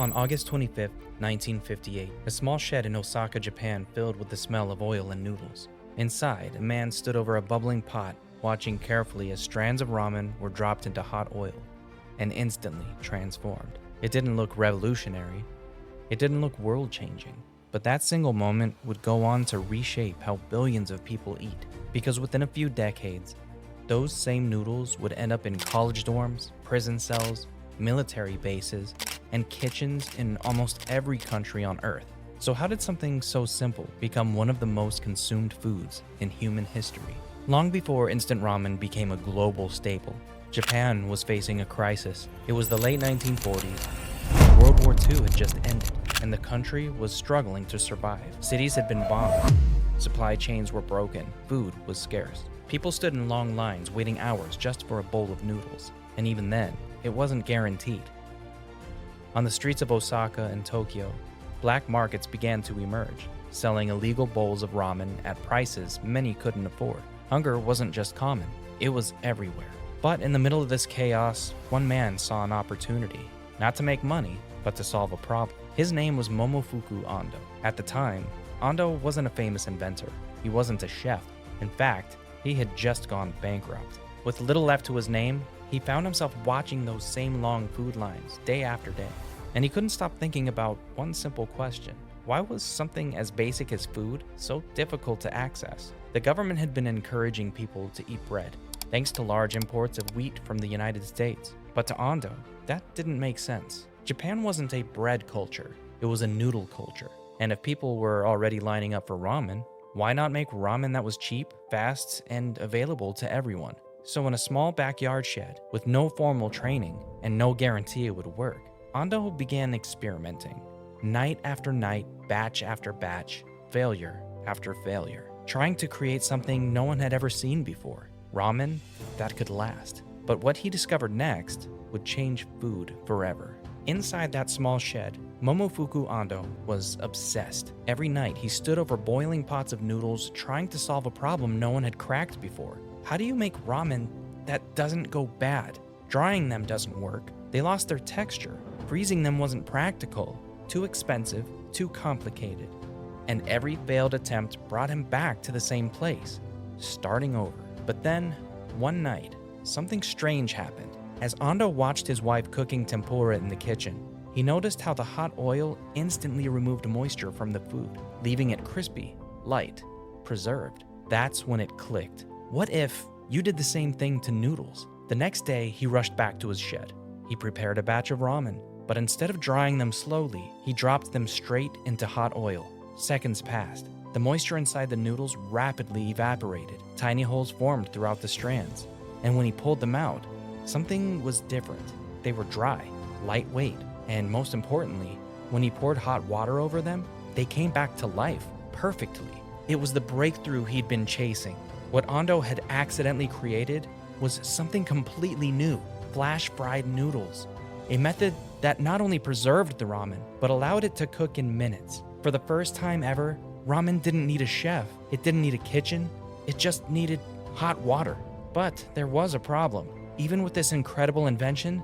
On August 25, 1958, a small shed in Osaka, Japan filled with the smell of oil and noodles. Inside, a man stood over a bubbling pot, watching carefully as strands of ramen were dropped into hot oil and instantly transformed. It didn't look revolutionary. It didn't look world-changing. But that single moment would go on to reshape how billions of people eat. Because within a few decades, those same noodles would end up in college dorms, prison cells, military bases, and kitchens in almost every country on Earth. So how did something so simple become one of the most consumed foods in human history? Long before instant ramen became a global staple, Japan was facing a crisis. It was the late 1940s. World War II had just ended, and the country was struggling to survive. Cities had been bombed. Supply chains were broken. Food was scarce. People stood in long lines waiting hours just for a bowl of noodles. And even then, it wasn't guaranteed. On the streets of Osaka and Tokyo, black markets began to emerge, selling illegal bowls of ramen at prices many couldn't afford. Hunger wasn't just common, it was everywhere. But in the middle of this chaos, one man saw an opportunity, not to make money, but to solve a problem. His name was Momofuku Ando. At the time, Ando wasn't a famous inventor. He wasn't a chef. In fact, he had just gone bankrupt. With little left to his name, he found himself watching those same long food lines day after day. And he couldn't stop thinking about one simple question. Why was something as basic as food so difficult to access? The government had been encouraging people to eat bread, thanks to large imports of wheat from the United States. But to Ando, that didn't make sense. Japan wasn't a bread culture, it was a noodle culture. And if people were already lining up for ramen, why not make ramen that was cheap, fast, and available to everyone? So in a small backyard shed, with no formal training and no guarantee it would work, Ando began experimenting. Night after night, batch after batch, failure after failure, trying to create something no one had ever seen before. Ramen that could last. But what he discovered next would change food forever. Inside that small shed, Momofuku Ando was obsessed. Every night, he stood over boiling pots of noodles, trying to solve a problem no one had cracked before. How do you make ramen that doesn't go bad? Drying them doesn't work. They lost their texture. Freezing them wasn't practical. Too expensive, too complicated. And every failed attempt brought him back to the same place, starting over. But then, one night, something strange happened. As Ando watched his wife cooking tempura in the kitchen, he noticed how the hot oil instantly removed moisture from the food, leaving it crispy, light, preserved. That's when it clicked. What if you did the same thing to noodles? The next day, he rushed back to his shed. He prepared a batch of ramen, but instead of drying them slowly, he dropped them straight into hot oil. Seconds passed. The moisture inside the noodles rapidly evaporated. Tiny holes formed throughout the strands. And when he pulled them out, something was different. They were dry, lightweight, and most importantly, when he poured hot water over them, they came back to life perfectly. It was the breakthrough he'd been chasing. What Ando had accidentally created was something completely new, flash-fried noodles. A method that not only preserved the ramen, but allowed it to cook in minutes. For the first time ever, ramen didn't need a chef. It didn't need a kitchen. It just needed hot water. But there was a problem. Even with this incredible invention,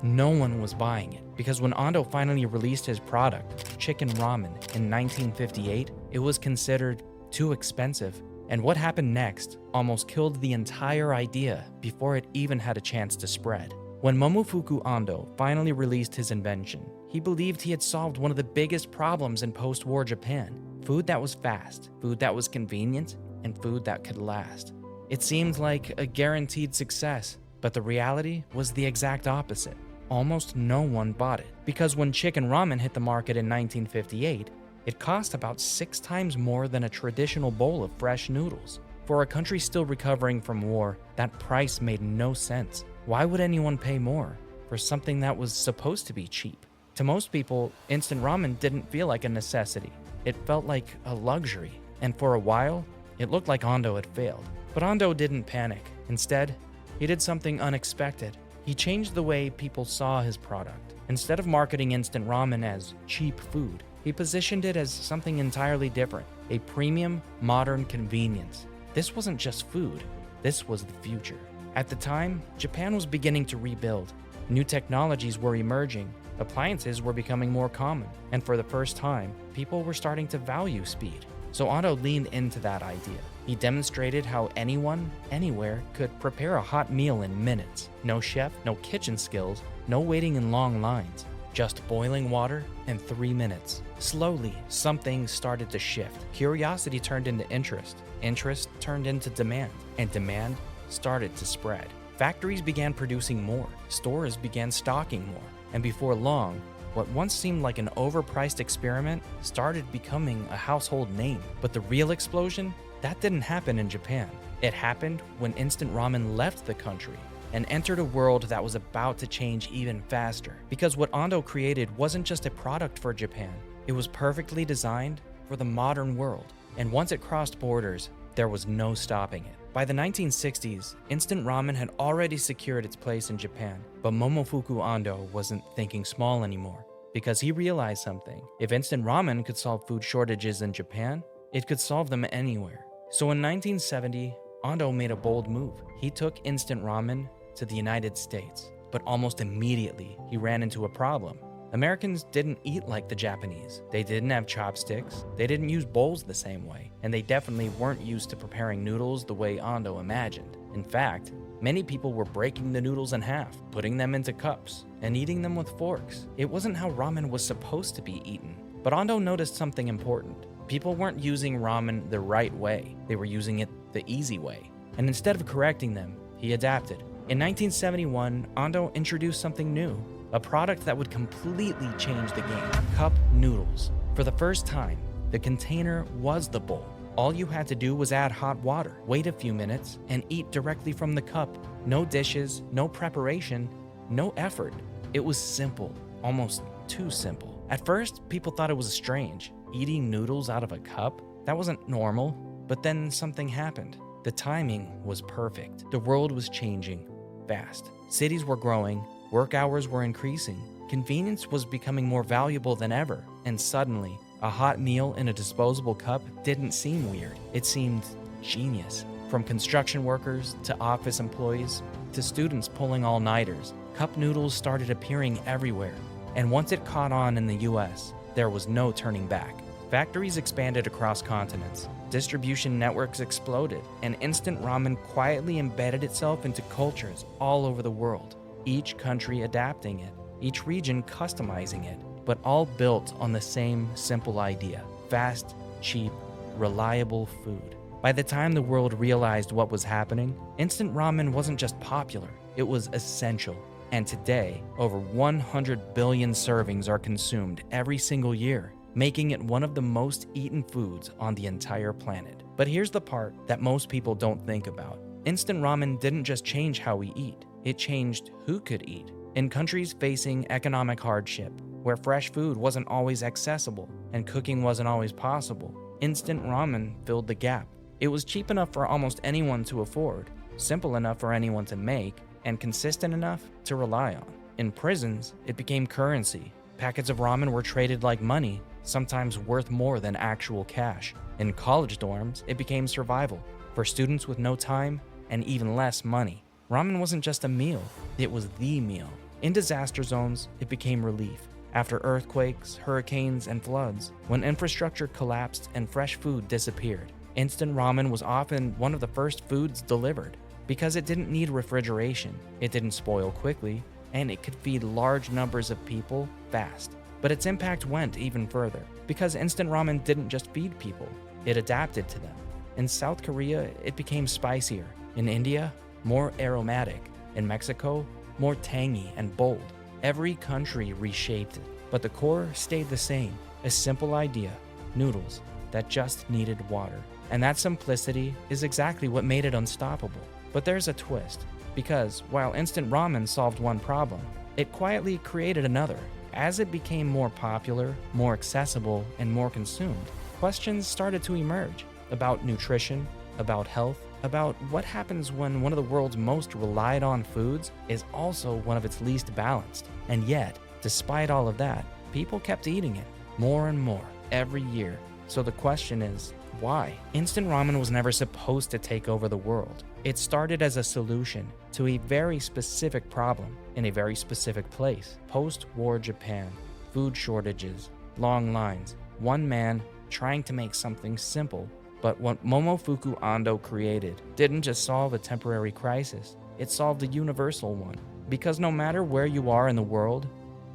no one was buying it. Because when Ando finally released his product, chicken ramen, in 1958, it was considered too expensive. And what happened next almost killed the entire idea before it even had a chance to spread. When Momofuku Ando finally released his invention, he believed he had solved one of the biggest problems in post-war Japan. Food that was fast, food that was convenient, and food that could last. It seemed like a guaranteed success, but the reality was the exact opposite. Almost no one bought it, because when chicken ramen hit the market in 1958, it cost about 6 times more than a traditional bowl of fresh noodles. For a country still recovering from war, that price made no sense. Why would anyone pay more for something that was supposed to be cheap? To most people, instant ramen didn't feel like a necessity. It felt like a luxury, and for a while, it looked like Ando had failed. But Ando didn't panic. Instead, he did something unexpected. He changed the way people saw his product. Instead of marketing instant ramen as cheap food, he positioned it as something entirely different, a premium, modern convenience. This wasn't just food, this was the future. At the time, Japan was beginning to rebuild. New technologies were emerging, Appliances were becoming more common, and for the first time, people were starting to value speed. So Ando leaned into that idea. He demonstrated how anyone, anywhere, could prepare a hot meal in minutes. No chef, no kitchen skills, no waiting in long lines. Just boiling water in 3 minutes. Slowly, something started to shift. Curiosity turned into interest. Interest turned into demand. And demand started to spread. Factories began producing more. Stores began stocking more. And before long, what once seemed like an overpriced experiment started becoming a household name. But the real explosion? That didn't happen in Japan. It happened when instant ramen left the country and entered a world that was about to change even faster. Because what Ando created wasn't just a product for Japan, it was perfectly designed for the modern world. And once it crossed borders, there was no stopping it. By the 1960s, instant ramen had already secured its place in Japan, but Momofuku Ando wasn't thinking small anymore, because he realized something. If instant ramen could solve food shortages in Japan, it could solve them anywhere. So in 1970, Ando made a bold move. He took instant ramen to the United States, but almost immediately he ran into a problem. Americans didn't eat like the Japanese. They didn't have chopsticks, they didn't use bowls the same way, and they definitely weren't used to preparing noodles the way Ando imagined. In fact, many people were breaking the noodles in half, putting them into cups, and eating them with forks. It wasn't how ramen was supposed to be eaten. But Ando noticed something important. People weren't using ramen the right way, they were using it the easy way. And instead of correcting them, he adapted. In 1971, Ando introduced something new, a product that would completely change the game: Cup Noodles. For the first time, the container was the bowl. All you had to do was add hot water, wait a few minutes, and eat directly from the cup. No dishes, no preparation, no effort. It was simple, almost too simple. At first, people thought it was strange. Eating noodles out of a cup? That wasn't normal. But then something happened. The timing was perfect. The world was changing fast. Cities were growing, work hours were increasing, convenience was becoming more valuable than ever, and suddenly, a hot meal in a disposable cup didn't seem weird. It seemed genius. From construction workers to office employees to students pulling all-nighters, Cup Noodles started appearing everywhere. And once it caught on in the US, there was no turning back. Factories expanded across continents, distribution networks exploded, and instant ramen quietly embedded itself into cultures all over the world, each country adapting it, each region customizing it, but all built on the same simple idea: fast, cheap, reliable food. By the time the world realized what was happening, instant ramen wasn't just popular, it was essential. And today, over 100 billion servings are consumed every single year, making it one of the most eaten foods on the entire planet. But here's the part that most people don't think about. Instant ramen didn't just change how we eat, it changed who could eat. In countries facing economic hardship, where fresh food wasn't always accessible and cooking wasn't always possible, instant ramen filled the gap. It was cheap enough for almost anyone to afford, simple enough for anyone to make, and consistent enough to rely on. In prisons, it became currency. Packets of ramen were traded like money, sometimes worth more than actual cash. In college dorms, it became survival. For students with no time and even less money, ramen wasn't just a meal, it was the meal. In disaster zones, it became relief. After earthquakes, hurricanes, and floods, when infrastructure collapsed and fresh food disappeared, instant ramen was often one of the first foods delivered. Because it didn't need refrigeration, it didn't spoil quickly, and it could feed large numbers of people fast. But its impact went even further, because instant ramen didn't just feed people, it adapted to them. In South Korea, it became spicier. In India, more aromatic. In Mexico, more tangy and bold. Every country reshaped it, but the core stayed the same: a simple idea: noodles that just needed water. And that simplicity is exactly what made it unstoppable. But there's a twist, because while instant ramen solved one problem, it quietly created another. As it became more popular, more accessible, and more consumed, questions started to emerge about nutrition, about health, about what happens when one of the world's most relied on foods is also one of its least balanced. And yet, despite all of that, people kept eating it more and more every year. So the question is, why? Instant ramen was never supposed to take over the world. It started as a solution to a very specific problem in a very specific place. Post-war Japan, food shortages, long lines, one man trying to make something simple. But what Momofuku Ando created didn't just solve a temporary crisis, it solved a universal one. Because no matter where you are in the world,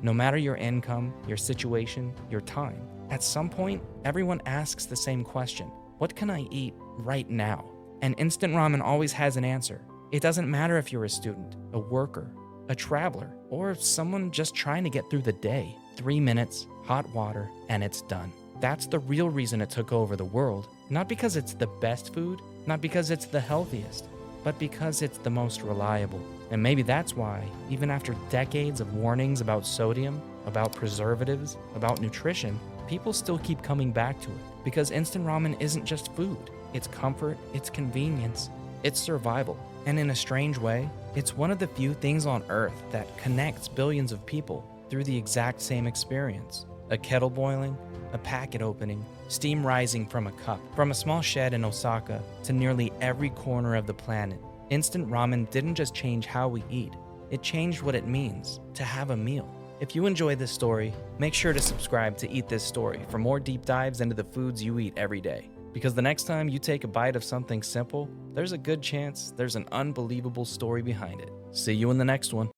no matter your income, your situation, your time, at some point, everyone asks the same question: what can I eat right now? And instant ramen always has an answer. It doesn't matter if you're a student, a worker, a traveler, or someone just trying to get through the day. 3 minutes, hot water, and it's done. That's the real reason it took over the world. Not because it's the best food, not because it's the healthiest, but because it's the most reliable. And maybe that's why, even after decades of warnings about sodium, about preservatives, about nutrition, people still keep coming back to it. Because instant ramen isn't just food. It's comfort, it's convenience, it's survival. And in a strange way, it's one of the few things on Earth that connects billions of people through the exact same experience. A kettle boiling, a packet opening, steam rising from a cup. From a small shed in Osaka to nearly every corner of the planet, instant ramen didn't just change how we eat, it changed what it means to have a meal. If you enjoy this story, make sure to subscribe to Eat This Story for more deep dives into the foods you eat every day. Because the next time you take a bite of something simple, there's a good chance there's an unbelievable story behind it. See you in the next one.